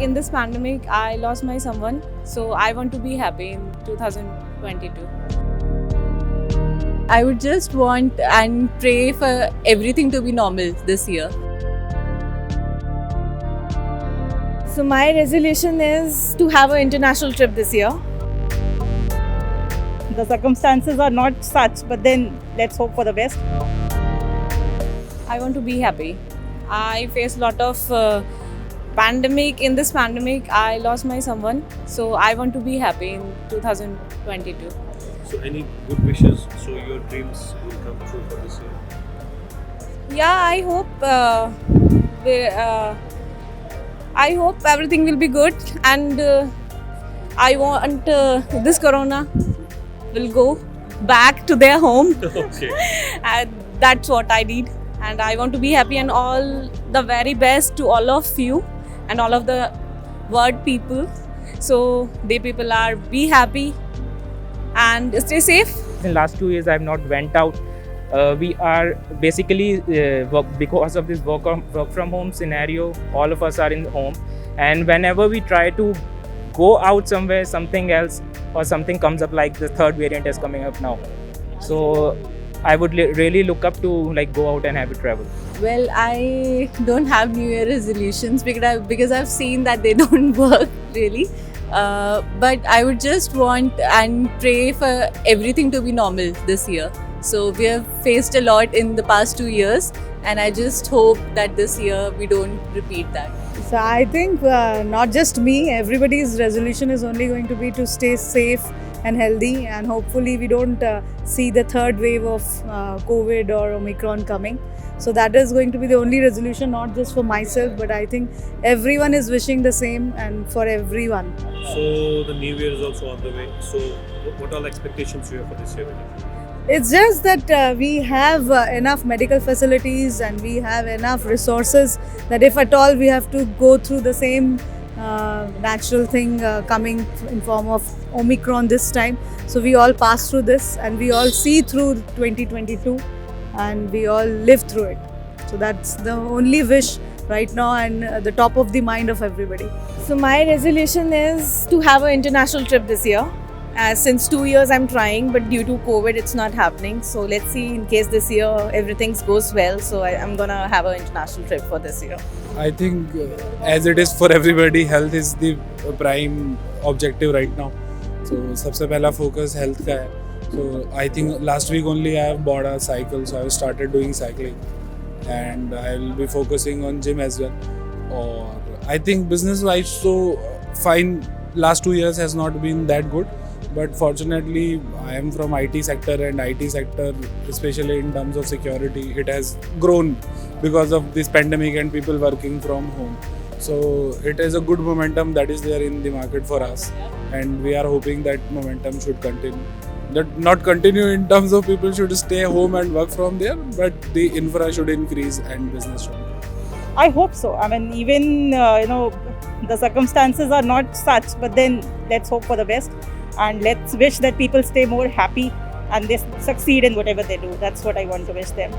in this pandemic, I lost my someone. So I want to be happy in 2022. I would just want and pray for everything to be normal this year. So my resolution is to have an international trip this year. The circumstances are not such, but then let's hope for the best. I want to be happy. I faced a lot of pandemic. In this pandemic, I lost my someone. So I want to be happy in 2022. So any good wishes so your dreams will come true for this year? Yeah, I hope everything will be good, and I want this corona will go back to their home. Okay. And that's what I need. And I want to be happy, and all the very best to all of you and all of the world people. So they people are be happy and stay safe. In last 2 years, I have not went out. We are basically because of this work from home scenario, all of us are in home, and whenever we try to go out somewhere, something else or something comes up, like the third variant is coming up now. So I would really look up to like go out and have a travel. Well, I don't have New Year resolutions because I've seen that they don't work really. But I would just want and pray for everything to be normal this year. So we have faced a lot in the past 2 years, and I just hope that this year we don't repeat that. So I think not just me, everybody's resolution is only going to be to stay safe and healthy, and hopefully we don't see the third wave of COVID or Omicron coming. So that is going to be the only resolution, not just for myself, but I think everyone is wishing the same, and for everyone. So the new year is also on the way. So what all expectations you have for this year? It's just that we have enough medical facilities and we have enough resources that if at all we have to go through the same natural thing coming in form of Omicron this time. So we all pass through this, and we all see through 2022, and we all live through it. So that's the only wish right now, and the top of the mind of everybody. So my resolution is to have an international trip this year. Since 2 years I'm trying, but due to COVID it's not happening. So let's see, in case this year everything goes well, so I'm gonna have an international trip for this year. I think as it is for everybody, health is the prime objective right now. So सबसे पहला focus health का है. So I think last week only I have bought a cycle, so I have started doing cycling, and I will be focusing on gym as well. Or I think business wise, so fine. Last 2 years has not been that good. But fortunately, I am from IT sector, and IT sector, especially in terms of security, it has grown because of this pandemic and people working from home. So it is a good momentum that is there in the market for us, and we are hoping that momentum should continue. That not continue in terms of people should stay home and work from there, but the infra should increase and business should grow. I hope so. I mean, even the circumstances are not such, but then let's hope for the best, and let's wish that people stay more happy and they succeed in whatever they do. That's what I want to wish them.